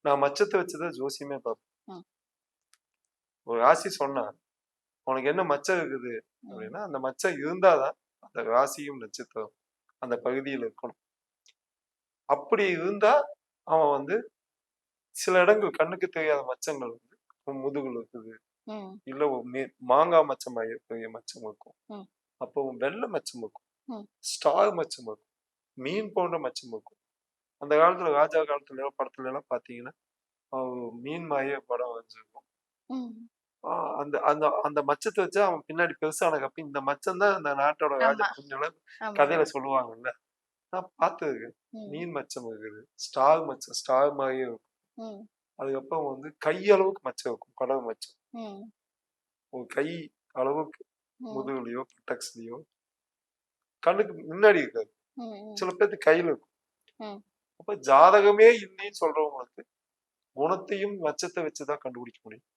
நான் மச்சத்தை வச்சுதான் ஜோசியமே பார்ப்பேன். ம். ஒரு ராசி சொன்னா உனக்கு என்ன மச்சம் இருக்குது அப்படின்னா அந்த மச்சம் இருந்தாதான் அந்த ராசியும் நட்சத்திரம் அந்த பகுதியில் இருக்கணும். அப்படி இருந்தா அவன் வந்து சில இடங்கள் கண்ணுக்கு தெரியாத மச்சங்கள் வந்து முதுகுல இருக்குது, ம். இல்ல மாங்காய் மச்சம் பெரிய மச்சம் இருக்கும், ம். அப்போ வெள்ளை மச்சம் இருக்கும், ம். ஸ்டார் மச்சம் இருக்கும், மீன் போன்ற மச்சம் இருக்கும். அந்த காலத்துல ராஜா காலத்துல எல்லாம் படத்துல எல்லாம் பாத்தீங்கன்னா மீன் மாய படம் வச்சிருக்கும். ம். அந்த அந்த அந்த மச்சத்தை வச்சு அவன் பின்னாடி பெருசானக்கப்ப இந்த மச்சம் தான் அந்த நாட்டோட ராஜா ஆமா. கொஞ்சம் ஆமா. கதையில சொல்லுவாங்கல்ல. நான் பார்த்துருக்கேன். ம். மீன் மச்சம் இருக்குது, ஸ்டார் மச்சம் ஸ்டார் மாதிரியே இருக்கும். ம். அதுக்கப்புறம் வந்து கை அளவுக்கு மச்சம் இருக்கும், கடவு மச்சம். ம். ஒரு கை அளவுக்கு ம். முதுகுலையோ பட்டக்ஸ்லயோ கண்ணுக்கு முன்னாடி இருக்காது. ம். சில பேர்த்து கையில இருக்கும். ம். அப்ப ஜாதகமே இல்லைன்னு சொல்றவங்களுக்கு குணத்தையும் மச்சத்தை வச்சுதான் கண்டுபிடிக்க முடியும்.